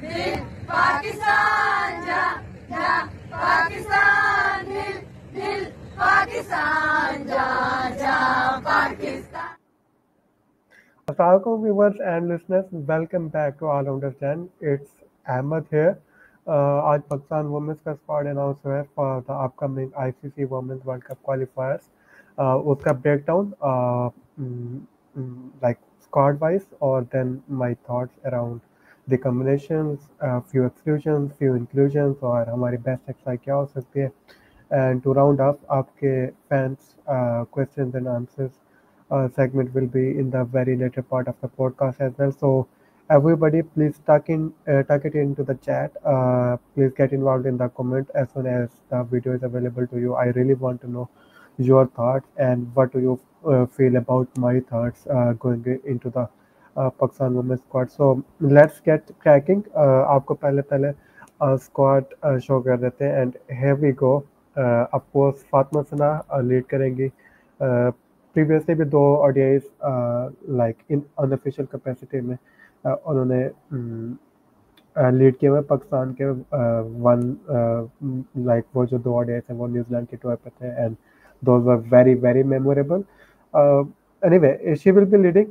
दिल पाकिस्तान जा जा पाकिस्तान दिल दिल पाकिस्तान जा जा Pakistan. Assalamualaikum viewers and listeners, welcome back to All Rounders Channel. It's Ahmed here. आज पाकिस्तान वुमेन्स का स्क्वाड अनाउंस हुआ है for the upcoming ICC women's world cup qualifiers. उसका breakdown like squad wise or then my thoughts around the combinations, few exclusions, few inclusions और हमारी best XI क्या हो सकती है. And to round up, आपके fans questions and answers segment will be in the very later part of the podcast as well. So everybody, please tuck it into the chat. Please get involved in the comment as soon as the video is available to you. I really want to know your thoughts and what do you feel about my thoughts going into the Pakistan women's squad. So let's get cracking. आपको पहले squad show कर देते हैं and here we go. Of course Fatima Sana lead करेंगी. Previously भी 2 ODIs like in unofficial capacity में उन्होंने lead किए हुए पाकिस्तान के वन लाइक वो जो 2 ODIs हैं वो न्यूजीलैंड के टूर पे थे and those were very very memorable. Anyway she will be leading.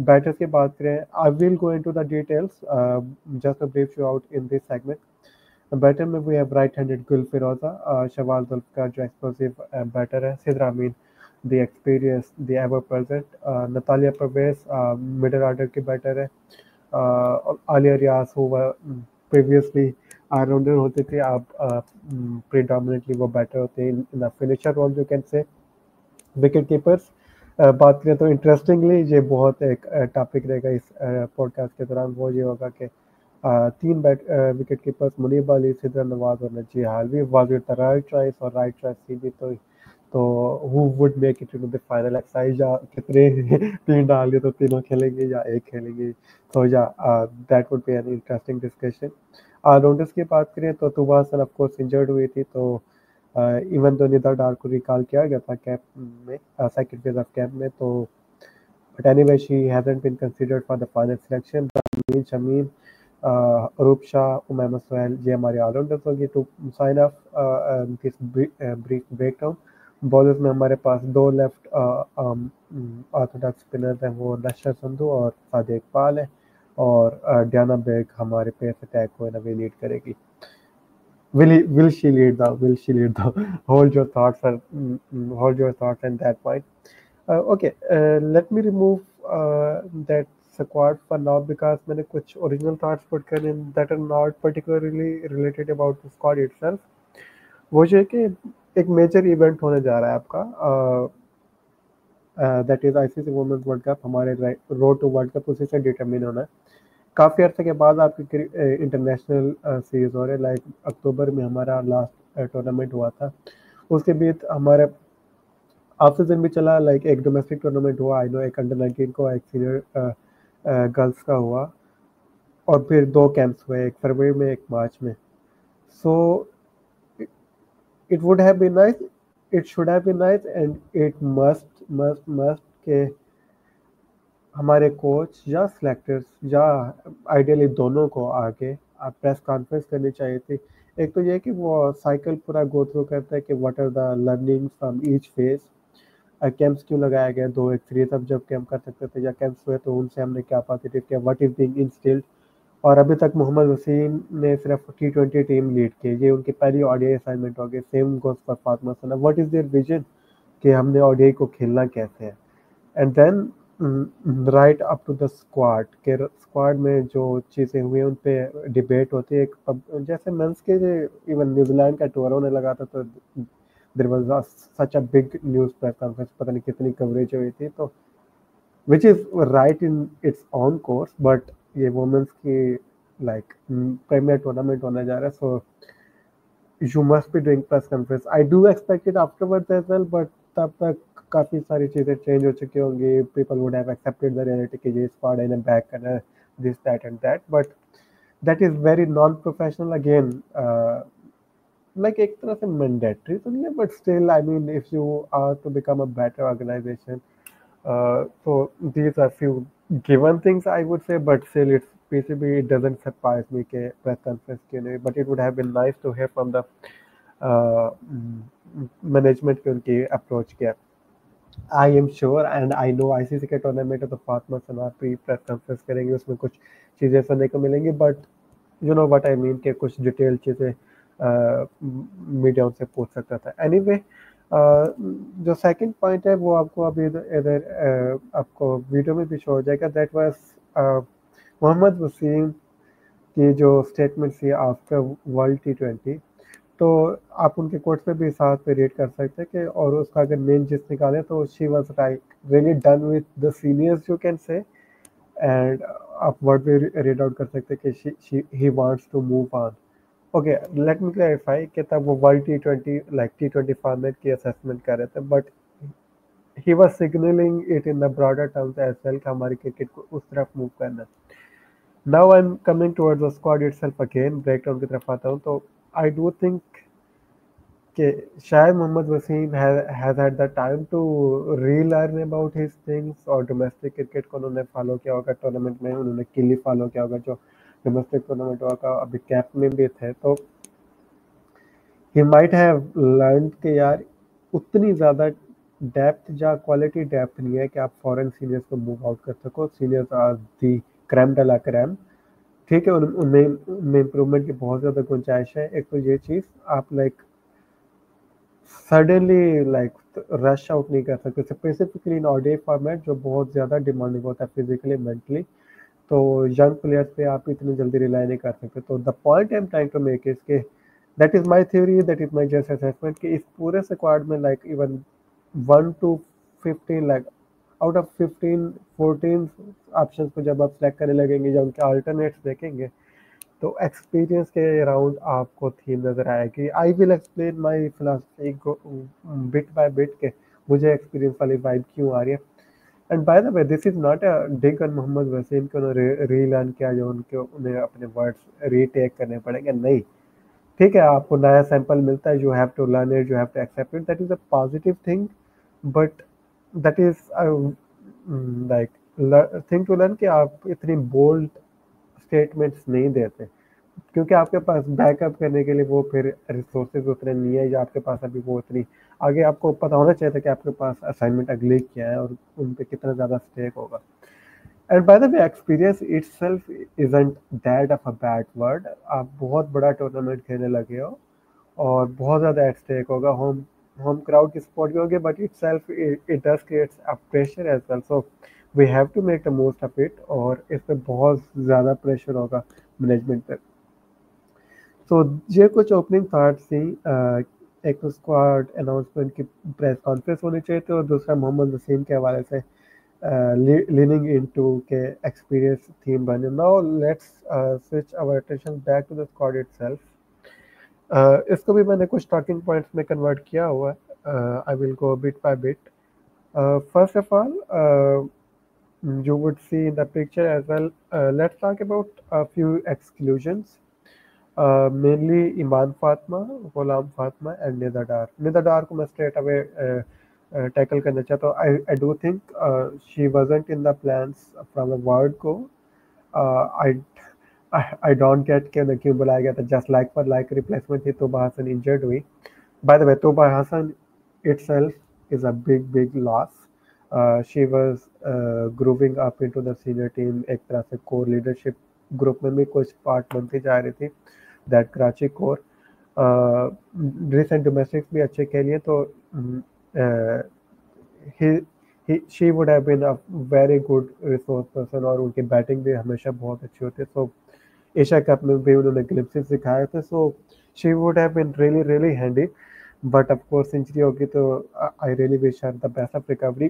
Batters की बात करें, I will go into the details just to brief you out in this segment. Batter में we have right handed Gul Feroza, Shawal Zulfiqar जो explosive batter है, Sidra Ameen the experience, the ever present, Natalia Pervez middle order की batter है, आलिया रियाज who were previously all-rounder होते थे, अब predominantly वो batter होते हैं in the finisher role you can say. Wicket keepers बात करें तो इंटरेस्टिंगली ये बहुत एक टॉपिक रहेगा इस पॉडकास्ट के दौरान. वो ये होगा कि 3 विकेट कीपर्स मुनीब अली, सिद्रा नवाज और Najiha Alvi was it the right choice और राइट चॉइस थी भी तो who would make it into the final exercise या कितने 3 डाल दिए तो तीनों खेलेंगे या एक खेलेंगे. तो या that would be an interesting discussion. Allrounders की बात करें तो तुबा हसन ऑफ कोर्स इंजर्ड हुई थी, तो इवन तो निदा डार को रिकॉल किया गया था कैंप में, सेकंड फेज ऑफ कैंप में, तो but anyway she hasn't been considered for the final selection. Ameen Shamim, Aroob Shah, Umaima Sohail, ये हमारे ऑलराउंडर्स होगी. To sign off this brief breakdown, bowlers में हमारे पास 2 लेफ्ट ऑर्थोडॉक्स स्पिनर्स हैं, वो नशर संधू और सादिया इकबाल है, और डियाना बेग हमारे पेस अटैक को नवी लीड करेगी. Will she lead the hold your thoughts and that point. Okay, let me remove that squad for now because मैंने कुछ original thoughts put कर in that are not particularly related about the squad itself. वो जो है कि एक major event होने जा रहा है आपका, that is ICC women's world cup. हमारे रोड टू वर्ल्ड कप उसी से डिटरमिन होना है. काफ़ी अर्से के बाद आपकी इंटरनेशनल सीरीज हो रहे हैं. लाइक अक्टूबर में हमारा लास्ट टूर्नामेंट हुआ था, उसके बीच हमारे ऑफ सीजन भी चला. लाइक एक डोमेस्टिक टूर्नामेंट हुआ, आई नो, एक अंडर-19 को, एक सीनियर गर्ल्स का हुआ, और फिर 2 कैंप्स हुए, एक फरवरी में एक मार्च में. सो it would have been nice, it should have been nice and it must के हमारे कोच या सिलेक्टर्स या आइडियली दोनों को आके आप प्रेस कॉन्फ्रेंस करनी चाहिए थी. एक तो ये कि वो साइकिल पूरा गो थ्रू करता है कि what are the learning from each phase. Camps क्यों लगाया गया, 2 एक सीरीज अब जब कैंप कर सकते थे या कैंप्स हुए तो उनसे हमने क्या पॉजिटिव किया, व्हाट इज बीइंग इंस्टिल्ड. और अभी तक मोहम्मद वसीम ने सिर्फ T20 टीम लीड की, ये उनकी पहली ओडीआई असाइनमेंट होगी. Same goes for Fatima Sana. What is their vision कि हमने ओडीआई को खेलना कैसे है. And then right up to the squad के स्क्वाड में जो चीज़ें हुई उन पे डिबेट होती है. जैसे मेंस के इवन न्यूजीलैंड का टूर होने लगा था तो there was such a big news press conference, पता नहीं कितनी कवरेज हुई थी, तो which is right in it's on course. But ये वुमेन्स की लाइक प्रीमियर टूर्नामेंट होने जा रहा है, so you must be doing press conference. I do expect it afterwards as well, but तब तक काफ़ी सारी चीज़ें चेंज हो चुकी होंगी. People would have accepted the reality कि ये स्क्वाड है, इन्हें बैक करना है, this that and that. But that is very non professional again. Like एक तरह से मैंडेटरी तो नहीं है, but still I mean if you are to become a better organisation, so these are few given things I would say, but still it's PCB, it doesn't surprise me कि press conference क्यों नहीं, but it would have been nice to hear from the management की उनकी approach क्या. I am sure and I know ICC के tournament है तो फातिमा सनार भी प्रेस कॉन्फ्रेंस करेंगे, उसमें कुछ चीज़ें सुनने को मिलेंगी, but you know what I mean कि कुछ डिटेल चीज़ें मीडिया उनसे पूछ सकता था. एनीवे जो सेकंड पॉइंट है वो आपको अभी इधर आपको वीडियो में भी शो हो जाएगा. दैट वाज मोहम्मद वसीम की जो स्टेटमेंट थी आफ्टर वर्ल्ड T20, तो आप उनके कोट्स पे भी साथ पे रीड कर सकते हैं कि, और उसका अगर मेन जिस निकाले तो she was like really done with the seniors you can say, and आप वर्ड पे रीड आउट कर सकते हैं कि he wants to move on. Okay, let me clarify कि तब वो world T20 like T20 format की असेसमेंट कर रहे थे, but he was signalling it in the broader terms as well कि हमारी क्रिकेट को उस तरफ मूव करना. Now I am coming towards the squad itself again, breakdown की तरफ आता हूँ. तो आई डू थिंक कि शायद Mohammad Wasim has had the time to relearn about his things, और डोमेस्टिक क्रिकेट को उन्होंने फॉलो किया होगा, टूर्नामेंट में उन्होंने किली फॉलो किया होगा जो डोमेस्टिक टूर्नामेंट होगा, अभी कैप में भी थे, तो ही माइट हैव लर्न कि यार उतनी ज़्यादा डेप्थ या क्वालिटी डेप्थ नहीं है कि आप फॉरेन सीनियर्स को मूव आउट कर सको. Seniors are the creme de la creme. ठीक है, उनमें इम्प्रूवमेंट की बहुत ज़्यादा गुंजाइश है. एक तो ये चीज़ आप like suddenly like rush out नहीं कर सकते, स्पेसिफिकली इन ओडीआई फॉर्मेट जो बहुत ज़्यादा डिमांडिंग होता है फिजिकली मेंटली, तो यंग प्लेयर्स पे आप इतनी जल्दी रिलाई नहीं कर सकते. तो the point I am trying to make is के that is my theory, that is my just assessment कि इस पूरे स्क्वाड में like even 1 to 15 like out of 15-14 option को जब आप सेलेक्ट करने लगेंगे या उनके अल्टरनेट्स देखेंगे तो एक्सपीरियंस के अराउंड आपको थीम नज़र आएगी. I will explain my philosophy bit by bit के मुझे एक्सपीरियंस वाली वाइब क्यों आ रही है. And by the way this is not a dig on Mohammad Wasim को उन्होंने रीलर्न किया जो उन्हें अपने वर्ड्स रीटेक करने पड़ेंगे. नहीं, ठीक है, आपको नया सैंपल मिलता है, you have to learn it, you have to accept it, that is a positive thing, but that is like thing to learn कि आप इतनी बोल्ड स्टेटमेंट्स नहीं देते क्योंकि आपके पास बैकअप करने के लिए वो फिर रिसोर्सेज उतने नहीं है, या आपके पास अभी वो उतनी आगे आपको पता होना चाहिए था कि आपके पास असाइनमेंट अगले क्या है और उन पे कितना ज़्यादा स्टेक होगा. And by the way experience itself isn't that of a bad word. आप बहुत बड़ा टूर्नामेंट खेलने लगे हो और बहुत ज़्यादा एट स्टेक होगा, होम क्राउड की सपोर्ट भी होगी, but itself it does creates a pressure as well. So we have to make the most of it, और इस पर बहुत ज़्यादा प्रेशर होगा मैनेजमेंट पर. तो ये कुछ ओपनिंग थॉट्स थी. एक तो स्क्वाड अनाउंसमेंट की प्रेस कॉन्फ्रेंस होनी चाहिए थी, और दूसरा मोहम्मद वसीम के हवाले से लीनिंग इनटू के एक्सपीरियंस थीम बने. Now let's switch our attention back to the squad itself. इसको भी मैंने कुछ टॉकिंग पॉइंट्स में कन्वर्ट किया हुआ है. आई will go bit by bit. First of all you would see in the picture as well. Let's talk about a few exclusions. Mainly Iman Fatma, Ghulam Fatma and Nida Dar. Nida Dar को मैं straight away tackle करना चाहता हूँ. I do think she wasn't in the plans from the word go. I don't get कि उन्हें क्यों बुलाया गया था. Just like for like replacement थी, तोबा हसन injured हुई. By the way, तोबा Hasan itself is a big loss. She was grooving up into the senior team. एक तरह से core leadership ग्रुप में भी कुछ पार्ट बनती जा रही थी. That Karachi core recent domestics भी अच्छे खेलिए, तो she would have been a very good resource person, और उनकी बैटिंग भी हमेशा बहुत अच्छी होती है. सो एशिया कप में भी उन्होंने ग्लिम्पसेस दिखाए थे. So she would have been really handy, but of course injury होगी, तो I really wish her the best of recovery.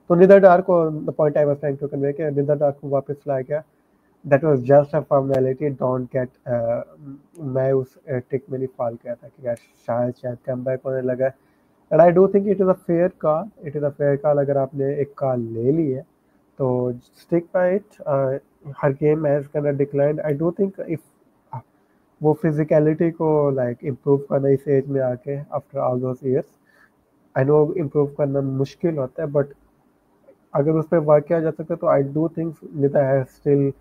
तो निदा डार को the point I was trying to convey कि निदा डार को वापस लाया गया. That was just a formality. Don't get मैं उस टिक में नहीं फॉल किया था कि यार शायद कम बैक होने लगा. And I do think it is a fair call. It is a fair call. अगर आपने एक कॉल ले ली है तो stick by it. Her game has kind declined. I do think if वो फिजिकलिटी को लाइक इम्प्रूव करना इस एज में आके after all those years, I know improve करना मुश्किल होता है, बट अगर उस पर वर्क किया जा सकता है तो I do think Nida has still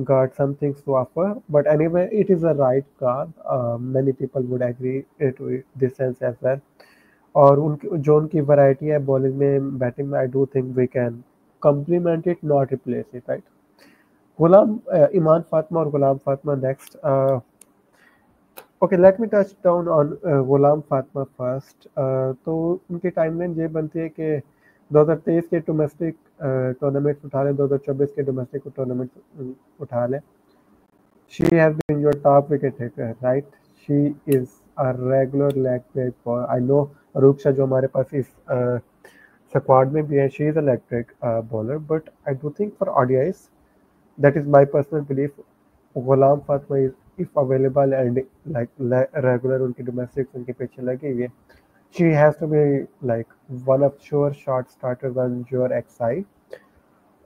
got some things to offer. But anyway, it is a right call. Many people would agree to this sense as well. और उनकी जो उनकी वैरायटी है बॉलिंग में बैटिंग में I do think we can complement it, not replace it, right? Iman Fatma or Ghulam Fatma next. Okay, let me touch down on Ghulam Fatma first. तो उनकी timeline ये बनती है कि 2023 के डोमेस्टिक टूर्नामेंट उठा लें, 2024 के डोमेस्टिक टूर्नामेंट उठा लें. She has been your top wicket taker, right? She is a regular leg break bowler. I know Aruksha जो हमारे पास इस स्क्वाड में भी है, she is a leg break bowler, but I do think for ODIs, that is my personal belief, Ghulam Fatma is, if available and like regular उनकी domestics उनके पीछे लगी हुई है, she has to be like one of sure short starters on your XI.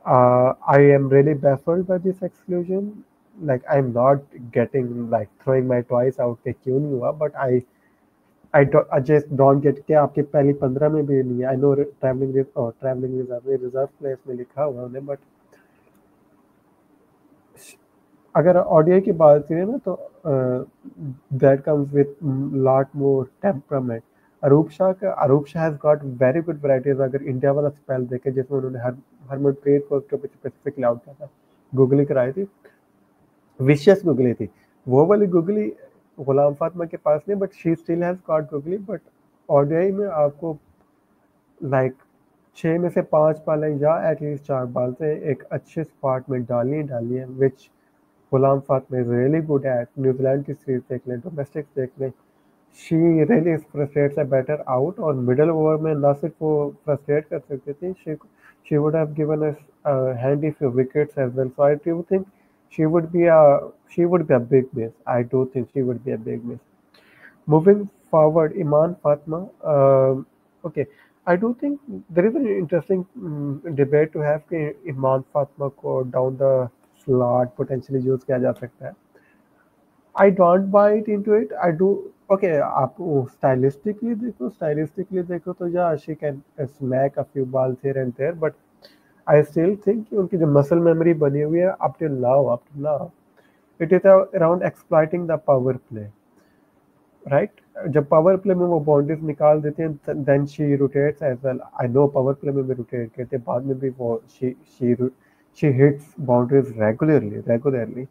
I am really baffled by this exclusion. Like I'm not getting like throwing my toys out के क्यों नहीं हुआ, but I just don't get कि आपके पहली 15 में भी नहीं है. I know traveling reserve place में लिखा हुआ उन्हें, but अगर ODI की बात करें ना तो that comes with lot more temperament. Arup Shah has got very good varieties. अगर इंडिया वाला स्पेल देखे जिसमें उन्होंने हरमनप्रीत कौर के स्पेसिफिकली आउट किया था, गुगली कराई थी, विशियस गुगली थी, वो वाली गुगली गुलाम फातिमा के पास नहीं, but she still has got googly. But ODI में आपको लाइक 6 में से 5 बालें या एटलीस्ट 4 बाल से एक अच्छे स्पॉट में डाली है, which Ghulam Fatima is really good at. New Zealand की सीरीज देख लें, डोमेस्टिक देख लें, she really frustrates a batter out. और मिडल ओवर में ना सिर्फ वो फ्रस्ट्रेट कर सकती थी, she would have given us handy few wickets as well. So I do think she would be a big miss. I do think she would be a big miss. Moving forward, Iman Fatma. Okay, I do think there is an interesting debate to have कि Iman Fatma को down the slot potentially use किया जा सकता है. I don't buy it into it. I do. Okay, आप stylistically देखो तो yeah, she can smack a few balls here and there, but I still think कि उनकी जो मसल मेमोरी बनी हुई है up till now, it is around exploiting the power play, right? जब power play में वो boundaries निकाल देते हैं, then she rotates as well. I know power play में भी rotate करते हैं, बाद में भी वो she hits boundaries regularly.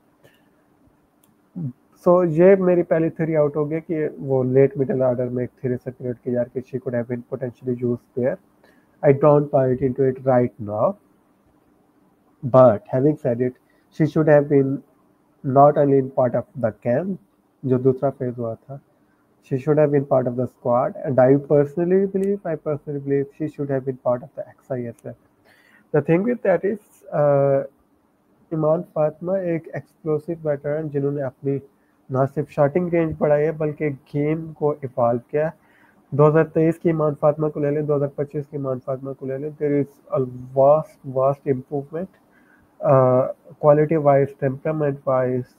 So ये मेरी पहली theory out हो गई कि वो late middle order में एक theory circulate की जा रही है कि she could have been potentially used there. I don't buy it into it right now. But having said it, she should have been not only in part of the camp, जो दूसरा phase हुआ था, she should have been part of the squad, and I personally believe she should have been part of the XI as well. The thing with that is, इमान फातिमा एक explosive batter जिन्होंने अपनी ना सिर्फ shooting range बढ़ाई है बल्कि game को evolve किया. 2023 की इमान फातिमा को ले लें, 2025 की इमान फातिमा को ले लें, there is a vast improvement. Quality wise, temperament wise,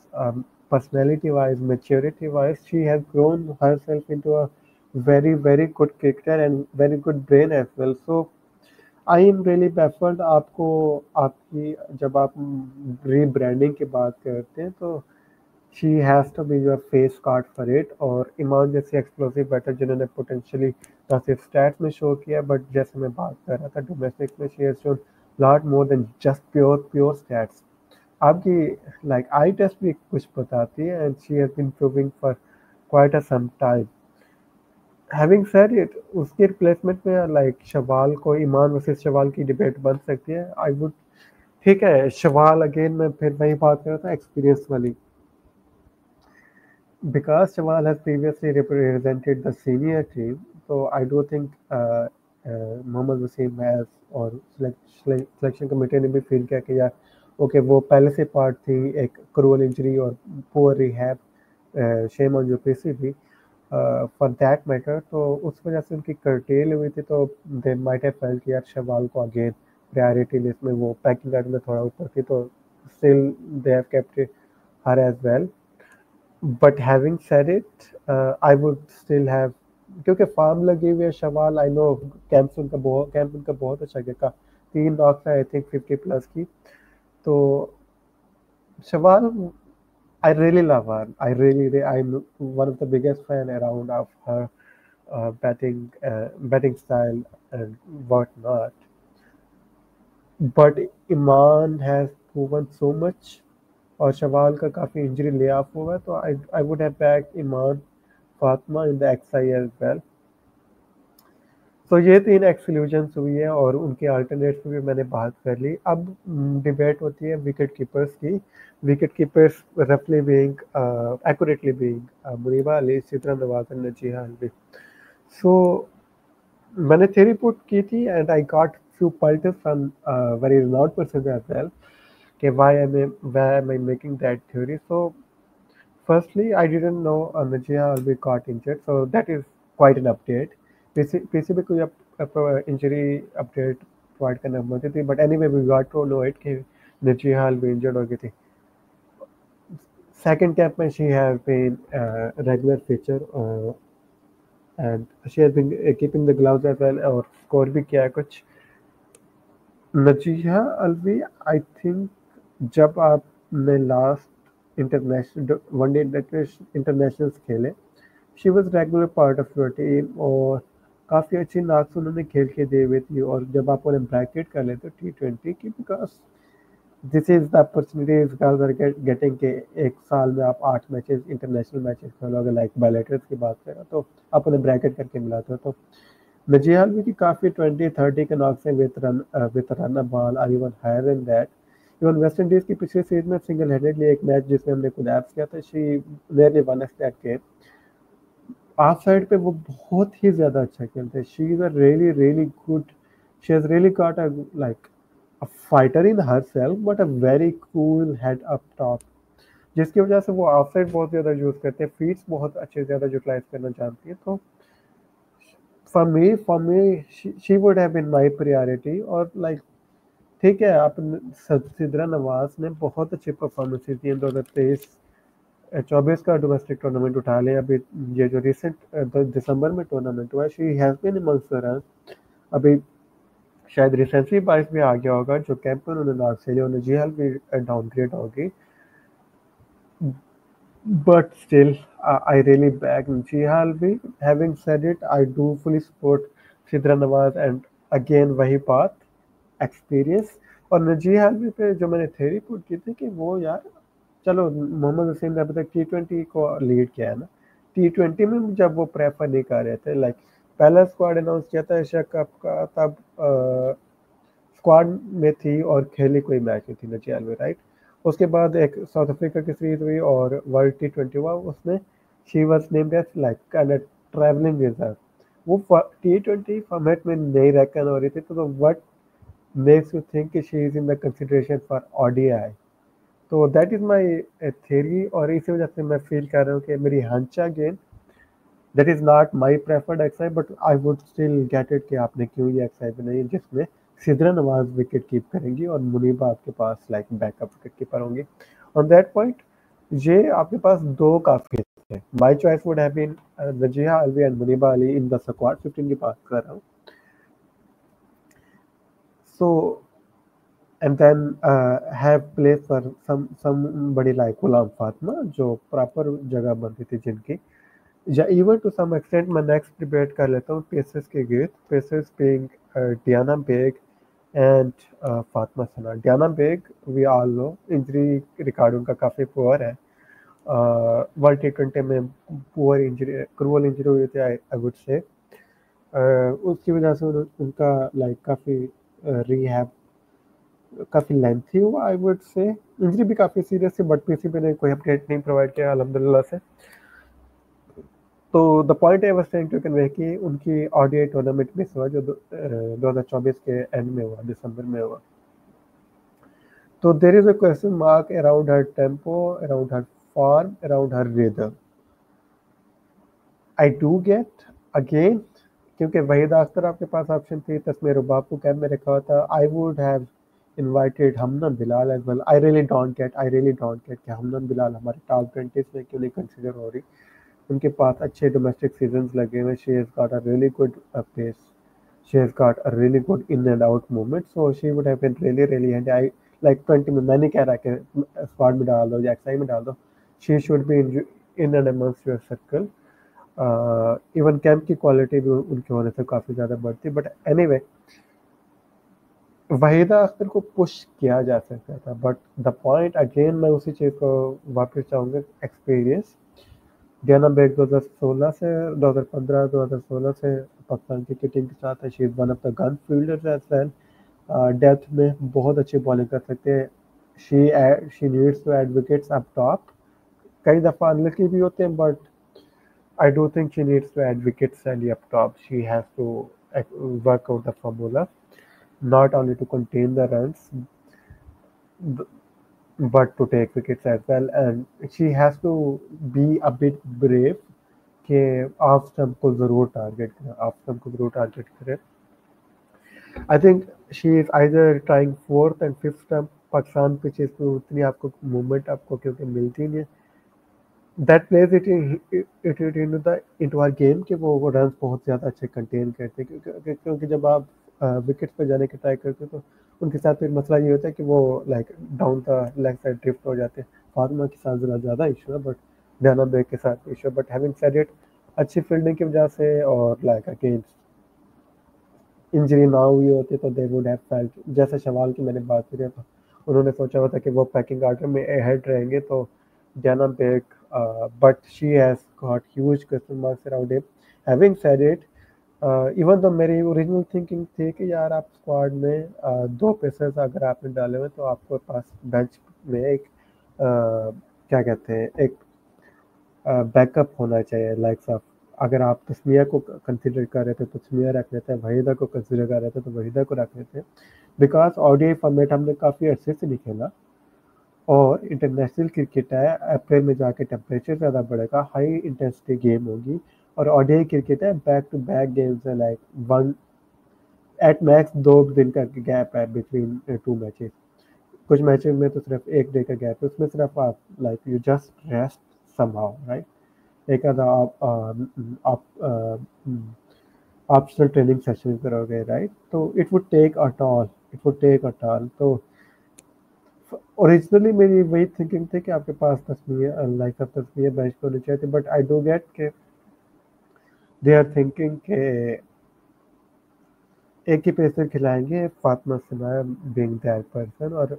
personality wise, maturity wise, she has grown herself into a very good cricketer and very good brain as well. So I am really baffled. आपको आपकी जब आप rebranding की बात करते हैं तो she has to be your face card for it. और इमान जैसे एक्सप्लोसिव बैटर जिन्होंने पोटेंशियली ना सिर्फ स्टैट्स में शो किया, बट जैसे मैं बात कर रहा था डोमेस्टिक में she has shown lot more than just pure stats. आपकी like eye test भी कुछ बताती है and she has been proving for quite a some time. Having said it, उसके रिप्लेसमेंट में like शवाल को इमान वर्सेस शवाल की डिबेट बन सकती है. I would ठीक है, शवाल अगेन मैं फिर वही बात कर रहा था एक्सपीरियंस वाली. Because Shawal has previously represented the senior team, so I do think Mohammad Wasim has और सिलेक्शन कमेटी ने भी फील किया कि यार ओके वो पहले से पार्ट थी एक क्रूअल इंजरी और पुअर रिहैब, शेम ऑन जो पीसी भी फॉर दैट मैटर. तो उस वजह से उनकी कर्टेल हुई थी, तो दे माइट हैव फेल्ट यार शवाल को अगेन प्रायोरिटी लिस्ट में वो पैकिंग कार्ड में थोड़ा ऊपर थी, तो still they have kept her as well. But having said it, I would still have, क्योंकि फार्म लगी हुई है शवाल. आई नो कैंप उनका बहुत अच्छा गया, 3 नॉक्स है आई थिंक 50 प्लस की. तो Shawal, I really love her. I'm one of the biggest fan around of her betting style and whatnot. But Iman has proven so much और शवाल का काफ़ी इंजरी ले ऑफ हुआ है तो I would have back Iman Fatima in the XI as well तो ये 3 exclusions हुई है और उनके अल्टरनेट्स में भी मैंने बात कर ली अब डिबेट होती है विकेट कीपर्स की विकेट कीपर्स रफली being accurately being Muneeba Ali Sidra Nawaz and Najiha Alvi so मैंने थ्योरी पुट की थी and I got few pointers from very renowned persons as well okay why am I making that theory so firstly I didn't know Najia will be caught injured so that is quite an update PC पे कोई injury update provide करना होती थी but anyway we got to know it कि नजिया भी injured हो गई थी सेकंड कैंप में she have been regular feature and she has been keeping the gloves as well और स्कोर भी किया है कुछ नजिया अलवी आई थिंक जब आपने लास्ट इंटरनेशनल वनडे इंटरनेशनल्स खेले she was regular part of your team और काफ़ी अच्छी नाक्स उन्होंने खेल के दे हुए थी और जब आप उन्हें ब्रैकेट कर लेते हो T20 की because this is the opportunities girls are getting के एक साल में आप 8 मैचेस इंटरनेशनल मैचेस खेलोगे लाइक बायलेटर्स की बात करें तो आप उन्हें ब्रैकेट करके मिलाते हो तो नजिया अलवी की काफ़ी 20-30 के नॉक्स हैं with run ball are even higher than that even West Indies की पिछले सीरीज में सिंगल हैंडेडली एक मैच जिसमें हमने खुद ऐप्स किया था she nearly one that game of side पे वो बहुत ही ज़्यादा अच्छा खेलते हैं she is a really good she has really got a like a fighter in her self but a very cool head up top जिसकी वजह से वो ऑफ साइड बहुत ज़्यादा यूज़ करते हैं फीट्स बहुत अच्छे ज़्यादा यूटिलाइज करना चाहती है तो for me she would have been my priority और लाइक ठीक है आप सिद्रा नवाज ने बहुत अच्छी परफॉर्मेंस दी है 2023-24 का डोमेस्टिक टूर्नामेंट उठा लिया अभी ये जो रिसेंट दिसंबर में टूर्नामेंट हुआ she has been amongst the run अभी शायद रिसेंटली बाइस भी आ गया होगा जो कैंप में उन्होंने नाक से लिया उन्हें जीएल भी डाउनग्रेड होगी but still I really back Jihal भी having said it I do fully support Sidra Nawaz and again वही बात एक्सपीरियंस और नजीहा अलवी पे जो मैंने थ्योरी पुट की थी कि वो यार चलो मोहम्मद हुसैन ने अभी तक T20 को लीड किया है ना T20 में जब वो प्रेफर नहीं कर रहे थे लाइक पहला स्क्वाड अनाउंस किया था एशिया कप का तब स्क्वाड में थी और खेली कोई मैच नहीं थी नजिया अलवी राइट उसके बाद एक साउथ अफ्रीका की सीरीज हुई और वर्ल्ड T20 हुआ उसमें she was named as like kind of travelling reserve वो T20 फॉर्मेट में नहीं रैकन हो रही थी तो व्हाट मेक्स यू थिंक कि she is in the consideration for ODI तो दैट इज माय थ्योरी और इसी वजह से मैं फील कर रहा हूँ कि मेरी हंचा game that is not my preferred XI but I would still get it कि आपने क्यों ये एक्सआई बनाई जिसमें सिद्रा नवाज विकेट कीप करेंगी और मुनीबा आपके पास लाइक बैकअप विकेट कीपर होंगे ऑन दैट पॉइंट ये आपके पास दो काफी है my choice would have been Nazia Alvi and Muneeba Ali in the squad 15 की बात कर रहा हूँ so and then have place for somebody like Ghulam Fatima जो प्रॉपर जगह बनती थी जिनकी या इवन टू सम एक्सटेंट मैं नेक्स्ट डिबेट कर लेता हूँ पेसर्स के get pacers being Diana Baig and Fatima Sana Diana Baig we all know injury record उनका काफ़ी पुअर है वर्ल्ड T20 में पुअर इंजरी क्रूअल इंजरी हुई थी आई वुड से उसकी वजह से उनका लाइक काफ़ी रिहैब काफ़ी लेंथी हुआ आई वुड से इंजरी भी काफ़ी सीरियस थी बट पीसीबी ने कोई अपडेट नहीं प्रोवाइड किया अल्हम्दुलिल्लाह से तो the point I was trying to convey कि उनकी ODI टूर्नामेंट मिस हुआ जो 2024 के एंड में हुआ दिसंबर में हुआ तो there is a question mark around her tempo around her form around her rhythm I do get again क्योंकि वहीदा अख्तर आपके पास ऑप्शन थी तस्मीर रुबाब को कैंप में रखा हुआ था I would have invited Humna Bilal as well I really don't get कि हमनन बिलाल हमारे टॉप 20 में क्यों नहीं कंसीडर हो रही उनके पास अच्छे डोमेस्टिक सीजन्स लगे हुए she has got a really good pace she has got a really good in and out movement so she would have been really handy I like 20 में, मैं नहीं कह रहा कि स्क्वाड में डाल दो या एक्सआई में डाल दो, she should be in and amongst your circle. Even camp की क्वालिटी भी उनके होने से काफ़ी ज़्यादा बढ़ती, बट एनीवे वहीदा अख्तर को पुश किया जा सकता था, बट द पॉइंट अगेन मैं उसी चीज़ को वापस चाहूँगा, एक्सपीरियंस। डियाना बेग 2016 से 2015-2016 से पाकिस्तान क्रिकेट टीम के साथ है। She is one of the gun fielders as well. Depth में बहुत अच्छी बॉलिंग कर सकते हैं। She needs to add wickets up top. कई दफ़ा अनलकी भी होते हैं, but I do think she needs to add wickets early up top. She has to work out the formula, not only to contain the runs, but to take wickets as well. And she has to be a bit brave कि off stump को ज़रूर target करें, off stump को ज़रूर target करें। I think she is either trying fourth and fifth stump. Pakistan pitches पे उतनी आपको मूवमेंट आपको क्योंकि मिलती नहीं है, that plays it into our game कि वो रन्स बहुत ज़्यादा अच्छे कंटेन करते हैं, क्योंकि जब आप विकेट्स पे जाने की ट्राई करते हो तो उनके साथ फिर मसला ये होता है कि वो like down the leg side drift हो जाते हैं। फातिमा के साथ ज़्यादा इशू है, बट डियाना बेग के साथ इशू है। बट हैविंग सेड इट, अच्छी फील्डिंग की वजह से और लाइक अगेंस्ट इंजरी ना हुई होती तो दे वुड हैव फेल्ट, जैसे शवाल की मैंने बात करी तो उन्होंने सोचा हुआ था कि वो पैकिंग आर्डर में अहेड रहेंगे, तो Diana Baig, but she has got huge question marks around him. Having said it, even तो मेरी ओरिजिनल थिंकिंग थी कि यार आप स्क्वाड में दो पेसर्स अगर आपने डाले हुए तो आपके पास बेंच में एक क्या कहते हैं, एक बैकअप होना चाहिए। लाइक्स ऑफ, अगर आप तस्मिया को कंसिडर कर रहे थे तो तस्मिया रख लेते हैं, वहीदा को कंसिडर कर रहे थे तो वहीदा को रख लेते हैं, बिकॉज ओडीआई फॉर्मेट हमने काफ़ी अच्छे से नहीं खेला और इंटरनेशनल क्रिकेट है, अप्रैल में जाके टेम्परेचर ज़्यादा बढ़ेगा, हाई इंटेंसिटी गेम होगी, और ओडीआई क्रिकेट है, बैक टू बैक गेम्स है, लाइक वन एट मैक्स 2 दिन का गैप है बिटवीन 2 मैचेस। कुछ मैचेस में तो सिर्फ 1 डे का गैप है, उसमें सिर्फ आप like you just rest somehow, right. एक आधा आप ऑप्शनल ट्रेनिंग सेशन करोगे, राइट, तो it would take a toll. तो ओरिजिनली मेरी वही थिंकिंग थी कि आपके पास तस्वीर लाइक तस्वीर बेंच पे होनी चाहिए थी, बट आई डू गेट के दे आर थिंकिंग के एक ही पेसर खिलाएंगे, Fatima Sana being that person, और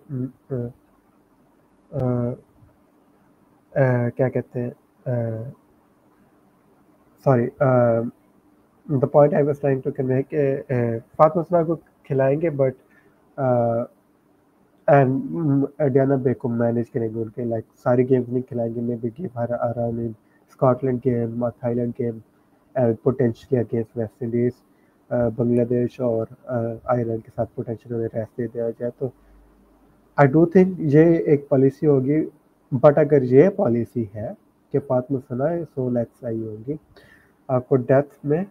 क्या कहते हैं, sorry, the point I was trying to convey कि फातिमा सना को खिलाएंगे, बट एंड डियाना बेग को मैनेज करेंगे उनके, लाइक सारी गेम्स नहीं खिलाएंगे, maybe give her a run in Scotland game, Thailand game, potentially against West Indies, Bangladesh और आयरलैंड के साथ पोटेंशियल उन्हें रेस्ट दे दिया जाए। तो आई डू थिंक ये एक पॉलिसी होगी, बट अगर ये पॉलिसी है कि फातिमा सना 100 लैक्स आई होंगी, आपको डेप्थ में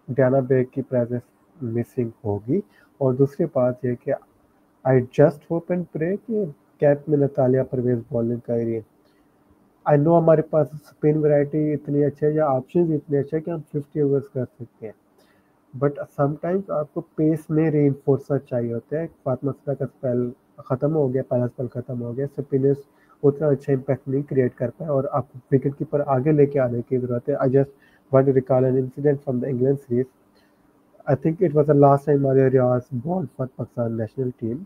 डियाना बेग की प्रेजेंस मिसिंग होगी। और दूसरी बात यह कि I just hope and pray कि कैप में नतालिया परवेज बॉलिंग कर रही है। आई नो हमारे पास स्पिन वैरायटी इतनी अच्छी है या ऑप्शन इतने अच्छे हैं कि हम 50 ओवर्स कर सकते हैं, बट समटाइम्स आपको पेस में रीइंफोर्सर चाहिए होते हैं। फातिमा सना का स्पेल ख़त्म हो गया, पहला स्पेल ख़त्म हो गया, स्पिनर्स उतना अच्छा इम्पैक्ट नहीं क्रिएट कर पाए और आपको विकेट कीपर आगे लेके आने की ज़रूरत है। I just want to recall an incident from the England series. I think it was the last time मारियो Riaz bowled for Pakistan national team.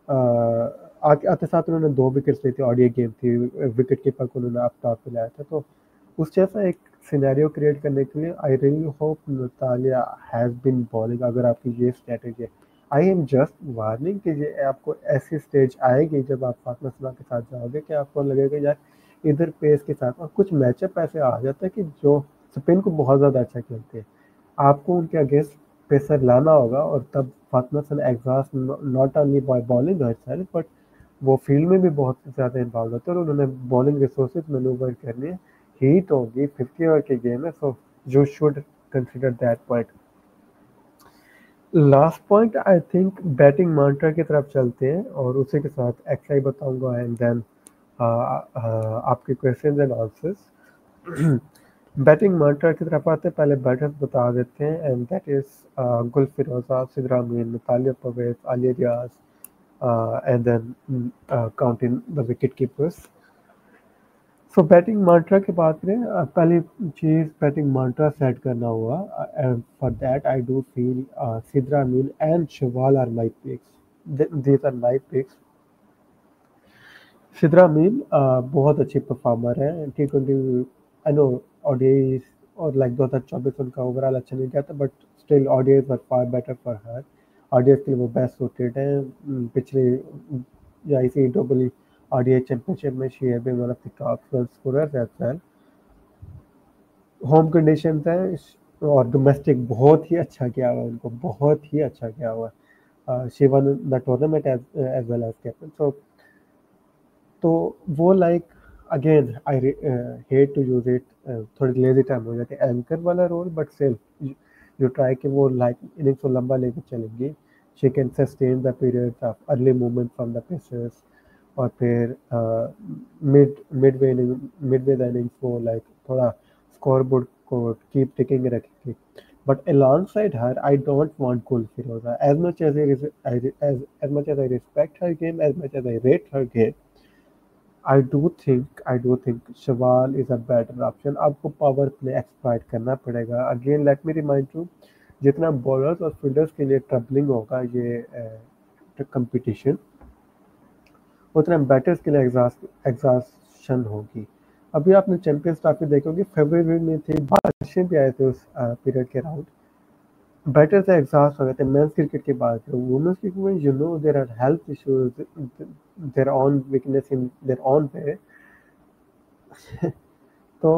आते साथ उन्होंने 2 विकेट्स ली थी, ऑडियो गेम थी, विकेट कीपर को उन्होंने अप टॉप पे लाया था। तो उस जैसा एक सिनेरियो क्रिएट करने के लिए I really hope Natalia has been bowling, अगर आपकी ये स्ट्रेटेजी है। आई एम जस्ट वार्निंग कि ये आपको ऐसी स्टेज आएगी जब आप फातिमा सना के साथ जाओगे कि आपको लगेगा यार इधर पेस के साथ, और कुछ मैचअप ऐसे आ जाता है कि जो स्पिन को बहुत ज़्यादा अच्छा खेलते हैं, आपको उनके अगेंस्ट पेसर लाना होगा, और तब Fatima Sana exhaust not only by bowling herself, but वो फील्ड में भी बहुत ज़्यादा इन्वॉल्व होते हैं और उन्होंने बॉलिंग रिसोर्सेज मैनूवर करनी है। हीट होगी, 50 ओवर की गेम है, so you should consider that point. Last point I think batting मंत्र की तरफ चलते हैं और उसी के साथ एक्सआई बताऊंगा एंड देन आपके क्वेश्चंस एंड आंसर्स। बैटिंग मंत्र की तरफ आते हैं, पहले बैटर्स बता देते हैं, and that is Gul Feroza, Sidra Ameen, Natalia Pervaiz, Aliya Riaz, and then counting the wicket keepers. So batting मांट्रा की बात करें, पहली चीज़ बैटिंग मांट्रा सेट करना हुआ, and for that I do feel Sidra Ameen and Shawaal are my picks, these are my picks. Sidra Ameen बहुत अच्छी परफॉर्मर है T20, आई नो ओडीआईज और लाइक 2024 उनका ओवरऑल अच्छा नहीं गया था, but still ODIs were far better for her. ODIs के लिए वो बेस्ट सूटेड है। पिछले या इसी डब्ल्यू ओडीआई चैंपियनशिप में she have been one of the top run scorers as well. Home conditions है और डोमेस्टिक बहुत ही अच्छा किया हुआ, उनको बहुत ही अच्छा किया हुआ। She won the tournament as well as captain. तो वो like again I hate to use it, थोड़ी लेजी टाइम हो जाती है एंकर वाला role, but still you try कि वो लाइक इनिंग्स को लंबा लेके चलेंगी। She can sustain the period of early movement from the pacers, और फिर मिडवे इनिंग्स को लाइक थोड़ा स्कोर बोर्ड को कीप टिकिंग रखेगी। But alongside her, I don't want Gul Firoza. As much as I respect her game, as much as I rate her game, I do think Shawal is a better option. आपको power play exploit करना पड़ेगा। Again let me remind you, जितना bowlers और fielders के लिए troubling होगा ये competition, उतना बैटर्स के लिए एग्जॉस्शन होगी। अभी आपने चैंपियंस ट्रॉफी देखोगे, फरवरी में थी, बारिशें भी आए थे उस पीरियड के राउंड। बैटर्स एग्जॉस्ट हो गए थे। मेंस क्रिकेट की बात करूँ, वुमेन्स क्रिकेट में you know there are health issues, their own weakness in their own way. तो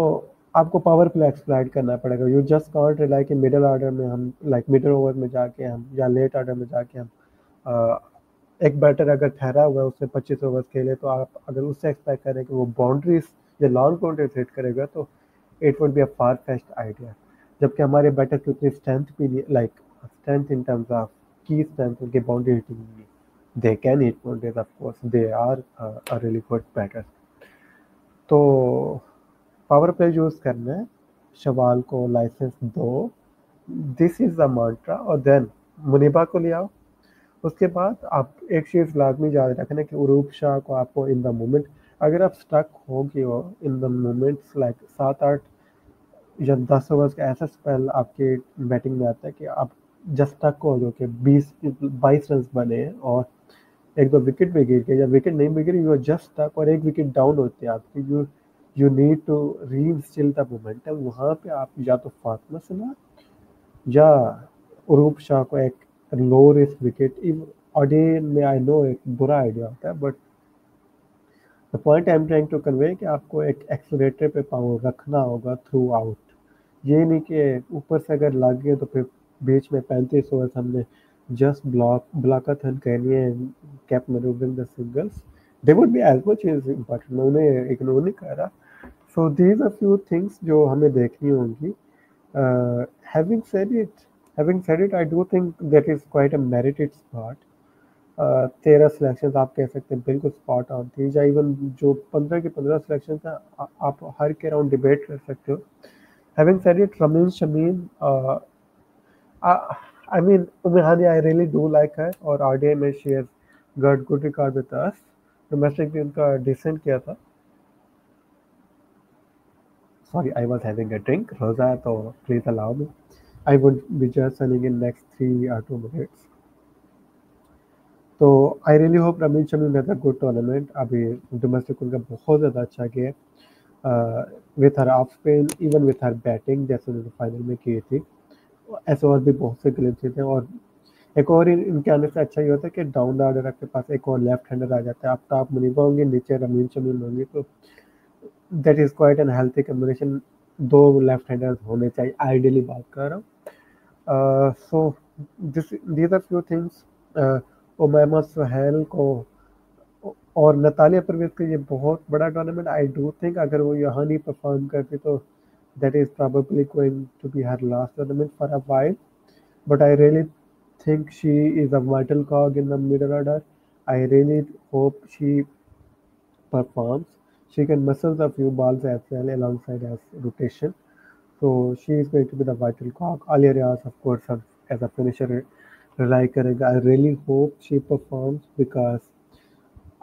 आपको पावर प्ले एक्सप्लॉइट करना पड़ेगा। यू जस्ट कांट रिलाई कि मिडिल ऑर्डर में हम लाइक मिडिल ओवर में जाके हम या लेट ऑर्डर में जाके हम एक बैटर अगर ठहरा हुआ है उससे 25 ओवर खेले, तो आप अगर उससे एक्सपेक्ट करें कि वो बाउंड्रीज या लॉन्ग बाउंड्रीज हिट करेगा, तो it would be a far fetched idea. जबकि हमारे बैटर की उतनी स्ट्रेंथ भी नहीं, like strength in terms of की स्ट्रेंथ, उनके बाउंड्री हिटिंग नहीं। They can hit boundaries, of course they are a really good batter. तो पावर प्ले यूज करना है, शवाल को लाइसेंस दो, दिस इज द mantra। और देन मुनीबा को ले आओ। उसके बाद आप एक चीज़ लाजमी याद रखना कि उरूप शाह को आपको इन द मोमेंट, अगर आप स्टक हो गए हो इन द मोमेंट्स लाइक 7-8 या 10 ओवर्स का ऐसा स्पेल आपके बैटिंग में आता है कि आप जस्ट स्टक हो जो कि 20-22 रन बने हैं और एक दो विकेट भी गिर गए या विकेट नहीं भी गिरी, यू आर जस्ट स्टक और एक विकेट डाउन होती है आपकी, you need to reinstill the momentum. वहाँ पे आप या तो फातिमा सना या उरूप शाह को एक लो रिस्क विकेट, ऑडे में आई नो एक बुरा आइडिया होता है, but the point I am trying to convey कि आपको एक एक्सीलरेटर पे पावर रखना होगा थ्रू आउट। ये नहीं कि ऊपर से अगर लग गए तो फिर बीच में 35 ओवर हमने जस्ट ब्लॉकाथन कहनी है, कैप manoeuvring the singles, they would be as much is important. मैं उन्हें इग्नोर नहीं कर रहा। So these are few things जो हमें देखनी होंगी। Having said it, I do think that is quite a merited spot. 13 selection आप कह सकते हैं बिल्कुल स्पॉट ऑन थी, या इवन जो 15 के 15 सिलेक्शन था, आप हर के राउंड डिबेट कर सकते हो। Having said it, Ramin Shameen, I mean, Umihani, I really do like her, और RDI में she has got good record with us। Domestic भी उनका डिसेंट किया था। Sorry, I was having a drink. Rosa, so please allow me. I would be just running in next 3 or 2 minutes. तो I really hope ramen Shami has a good tournament. अभी domestic उनका बहुत ज़्यादा अच्छा गया with her off spin, even with her batting जैसे उन्होंने final में की थी। ऐसे और भी बहुत से ग्लिम्सेस हैं, और एक और इनके आने से अच्छा ये होता है कि डाउन द ऑर्डर आपके पास एक और लेफ्ट हैंडर आ जाता है। आप टॉप मुनीबा होंगे, नीचे रमीन शमी होंगे, तो that is quite an healthy combination. 2 left handers होने चाहिए, आइडियली बात कर रहा हूँ। So these are few things. Umaima Sohail को और नतालिया परवेज का ये बहुत बड़ा टूर्नामेंट। आई डू थिंक अगर वो यहाँ नहीं परफॉर्म करती तो that is probably going to be her last tournament for a while, but I really think she is a vital cog in the middle order. I really hope she performs. She can muscle a few balls as well alongside as rotation. So she is going to be the vital cog. Alia Riaz, of course, as a finisher, rely करेगा। I really hope she performs because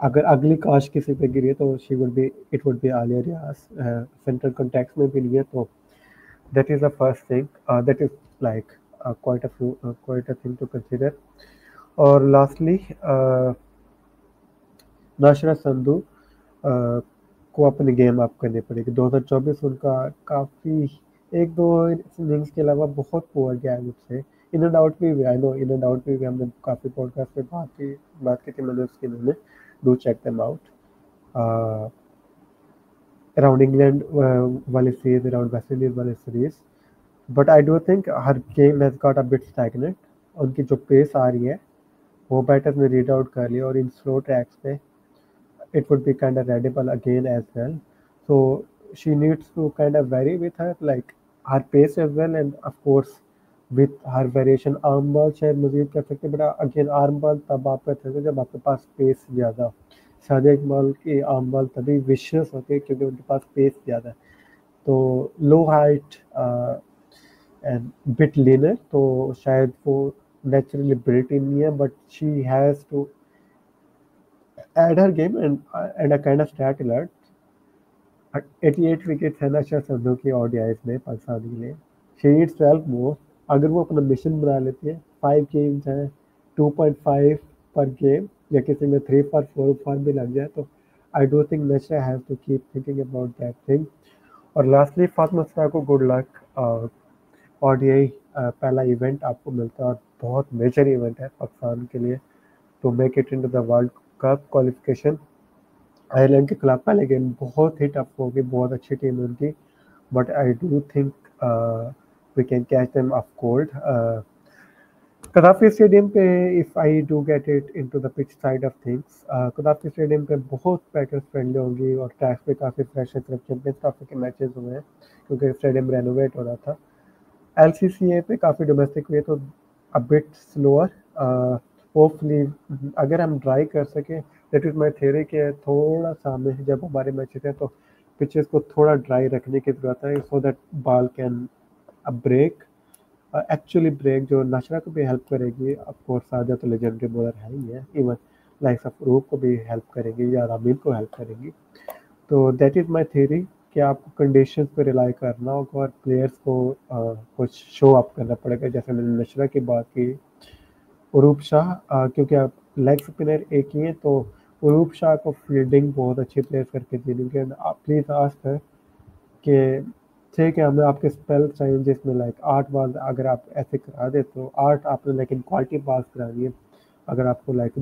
अगर अगली काश किसी पे गिरी है तो she would be it would be Aliya Riaz. Central context में भी नहीं है तो that is the first thing, that is like quite a thing to consider. और लास्टली नाशरा संधू को अपनी गेम अप करनी पड़ेगी। 2024 उनका काफ़ी एक दो इनिंग्स के अलावा बहुत पुअर गया है मुझसे। इन एंड आउट भी I know in and out भी हमने काफ़ी पॉडकास्ट में बात की थी मैंने उसकी मैंने do check them out around England वाली सीरीज अराउंड वेस्ट इंडीज वाली series. But I do think her game has got a bit stagnant. उनकी जो पेस आ रही है वो बैटर्स ने रीड आउट कर लिया और इन स्लो ट्रैक्स पे it would be kind of readable again as well. So she needs to kind of vary with her like her pace as well, and of course with her variation arm ball शायद मजीद कर सकते हैं, but again arm ball तब आप कर सकते हैं जब आपके पास पेस ज़्यादा। शादिया इकबाल की आर्म बॉल तभी विशियस होती है क्योंकि उनके पास पेस ज़्यादा है। तो low height and bit leaner तो शायद वो नेचुरली बिल्ट इन नहीं है, but she has to add her game and a kind of stat alert. 88 wicket है नशा संधू की ओडीआईज में पाकिस्तान के लिए। शी नीड्स 12 मोर। अगर वो अपना मिशन बना लेती है, 5 गेम्स हैं, 2.5 पर गेम या किसी में 3 पर 4 पर भी लग जाए तो I do think Nashra have to keep thinking about that thing. और लास्टली फातिमा सरा को गुड लक। ओडीआई पहला इवेंट आपको मिलता है और बहुत मेजर इवेंट है पाकिस्तान के लिए to make it into the world cup qualification. Ireland के खिलाफ पहले गेम बहुत ही टफ होगी, बहुत अच्छी टीम है उनकी, but I do think we can catch them off cold. Gaddafi stadium पे if I do get it into the pitch side of things, Gaddafi stadium पे बहुत बैटर्स फ्रेंडली होंगी और ट्रैक पे काफ़ी फ्रेश है। सिर्फ चैंपियंस ट्रॉफी के मैचेस हुए हैं क्योंकि स्टेडियम रेनोवेट हो रहा था। एलसीसीए पे काफ़ी डोमेस्टिक हुए तो अ बिट स्लोअर। होपफुली अगर हम ट्राई कर सकें, दैट इज़ माय थ्योरी कि थोड़ा सा हमें जब हमारे मैचेस हैं तो पिचेस को थोड़ा ड्राई रखने की ज़रूरत है so that ball can break actually break, जो नशरा को भी हेल्प करेगी। ऑफकोर्स साजिद तो लेजेंडरी बॉलर है ही है, इवन लाइक्स ऑफ रूप को भी हेल्प करेंगी या रामील को हेल्प करेंगी। तो दैट इज़ माय थ्योरी कि आपको कंडीशंस पे रिलाई करना होगा और प्लेयर्स को कुछ शो अप करना पड़ेगा। जैसे मैंने नशरा की बात की, उरूप शाह क्योंकि आप लेग स्पिनर एक ही हैं तो उरूप शाह को फील्डिंग बहुत अच्छी प्लेयर करके देनी है। आप प्लीज़ आस्क है कि ठीक है हमें आपके स्पेल चाहिए जिसमें लाइक 8 बॉल अगर आप ऐसे करा दे तो 8 आपने लेकिन क्वालिटी पास करानी है। अगर आपको लाइक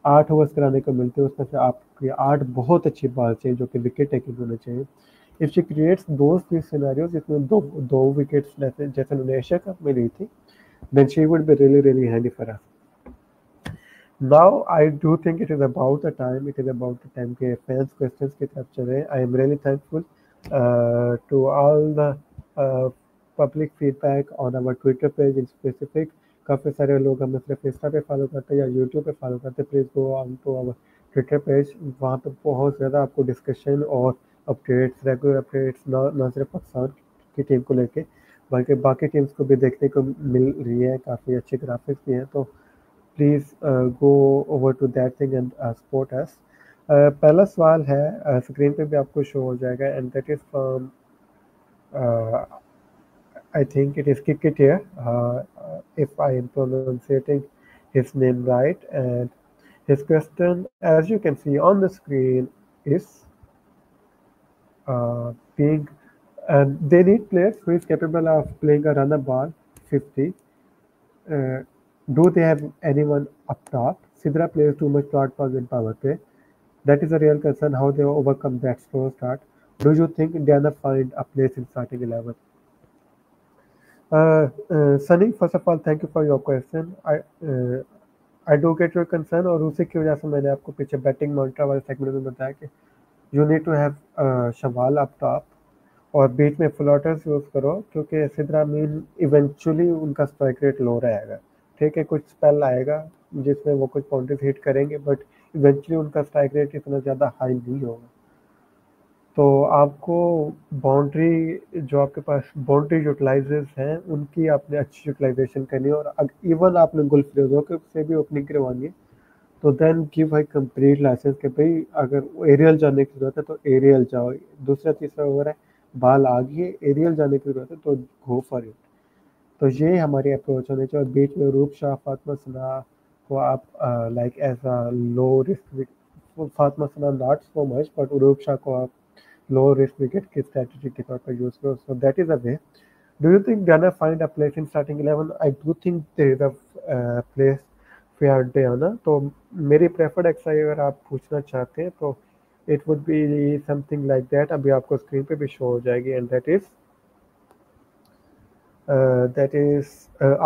8 ओवर्स कराने को मिलते हैं उसमें से आपकी 8 बहुत अच्छी बॉल चाहिए जो कि विकेट टेकिंग होने चाहिए। If she creates those three scenarios जिसमें दो विकेट्स जैसे उन्होंने एशिया कप में ली थी, then she would be really really handy for us. Now I do think it is about the time. It is about the time के fans questions की तरफ चले. I am really thankful to all the public feedback on our Twitter page in specific. काफ़ी सारे लोग हमें सिर्फ Insta पे फॉलो करते हैं या यूट्यूब पे फॉलो करते हैं। Please go on to our Twitter page, वहाँ पे बहुत ज़्यादा आपको डिस्कशन और अपडेट्स, रेगुलर अपडेट्स ना सिर्फ पाकिस्तान की टीम को लेके बल्कि बाकी टीम्स को भी देखने को मिल रही है। काफ़ी अच्छे ग्राफिक्स भी हैं तो please go over to that thing and support us. पहला सवाल है स्क्रीन पे भी आपको शो हो जाएगा and that is from I think it is Kikitier, if I am pronouncing his name right. And his question, as you can see on the screen, is being, and they need players who is capable of playing a runner ball 50. Do they have anyone up top? Sidra plays too much dot balls in power play. That is a real concern. How they overcome that slow start. Do you think Indiana find a place in starting 11? Sunny, first of all, thank you for your question. I do get your concern और उसी की वजह से मैंने आपको पीछे batting monitor वाले segment में बताया कि you need to have Shawaal up top और बीच में फ्लोटर्स यूज़ करो क्योंकि सिद्रा मीन इवेंचुअली उनका स्ट्राइक रेट लो रहेगा। ठीक है, कुछ स्पेल आएगा जिसमें वो कुछ बाउंड्रीज हिट करेंगे बट इवेंचुअली उनका स्ट्राइक रेट इतना ज़्यादा हाई नहीं होगा। तो आपको बाउंड्री जो आपके पास बाउंड्री यूटिलाइजर्स हैं उनकी आपने अच्छी यूटिलाइजेशन करनी है, और इवन आपने गुलफरेजों के से भी ओपनिंग करवानी है तो देन गिव भाई कंप्लीट लाइसेंस कि भाई अगर एरियल जाने की ज़रूरत है तो एरियल जाओ। दूसरा तीसरा ओवर है, बाल आ गई है, एरियल जाने की ज़रूरत है तो गो फॉर इट। तो ये हमारी अप्रोच होनी चाहिए। और बीच में रूप शाह फातिमा सना को आप like as a low risk, Fatima Sana not so much, but रूप शाह को आप लो रिस्क विकेट की स्ट्रेटजी के तौर पर यूज़ करो। So that is a way. Do you think Diana find a place in starting 11? I do think there is a place for Diana. तो मेरी preferred exercise अगर आप पूछना चाहते हैं तो it would be something like that. अभी आपको स्क्रीन पे भी शो हो जाएगी, and that is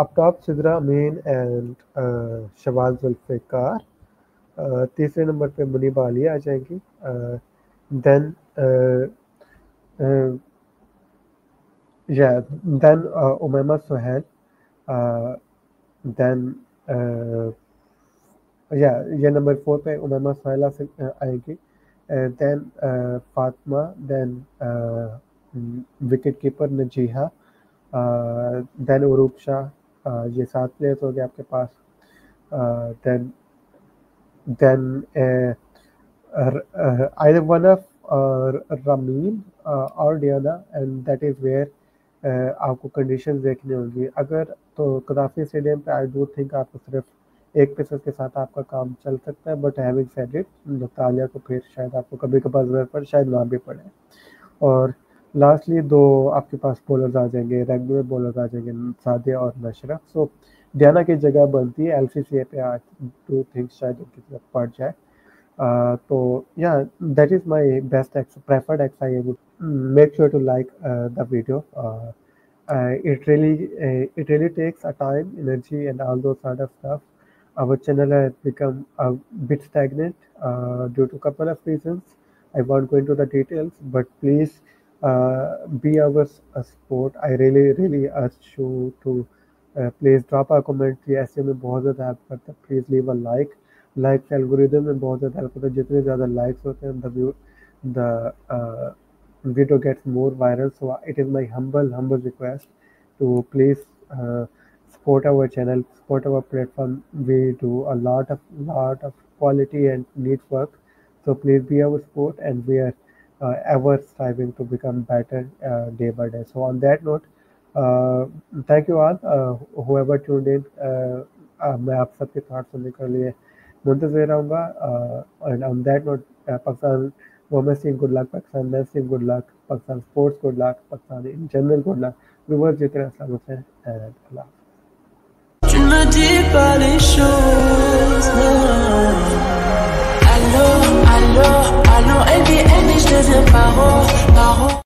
up top Sidra Amin and Shawwal Zulfikar. तीसरे नंबर पे मुनीबा आलिया आ जाएंगी। then yeah, then Umaima Sohail, then ये नंबर 4 पे उमैमा सुहैला से आएंगी। then Fatima, then wicket keeper Najiha, then Aroob Shah. ये 7 प्लेयर्स हो गए आपके पास। then either one of Rameen और Diana, and that is where आपको कंडीशंस देखनी होंगी। अगर तो कदाफी स्टेडियम पे आई डू थिंक आपको सिर्फ एक पेसर के साथ आपका काम चल सकता है, but having said it Natalia को फिर शायद आपको कभी कभार ज़रूरत पड़े, शायद ना भी पड़े। और लास्टली 2 आपके पास बॉलर्स आ जाएंगे, रेगुलर बॉलर्स आ जाएंगे, सादिया और नशरा। सो डियाना की जगह बनती है LCCA पे। आई डू थिंक शायद उनकी तरफ पड़ जाए। तो yeah, that is my best preferred exercise. I would make sure to like the video. It really takes a time, energy, and all those sort of stuff. Our channel has become a bit stagnant due to a couple of reasons. I won't go into the details, but please be our support. I really urge you to please drop a comment. ऐसे में बहुत ज़्यादा help करता है। Please leave a like. Likes algorithm में बहुत ज़्यादा help होता है। जितने ज़्यादा लाइक्स होते हैं the video gets more viral. So it is my humble request to please support our channel, support our platform. We do a lot of quality and neat work. So please be our support, and we are ever striving to become better day by day. So on that note, thank you all whoever tuned in. मैं आप सबके thought सुनने के लिए मुंतज़िर रहूँगा। And on that note, Pakistan women's team good luck, Pakistan men's team good luck, Pakistan sports good luck, Pakistan in general good luck. Viewers जितने अस्सलाम वालेकुम and Allah. Tu me dis pas les choses. Allô, allô, allô, NDN, je te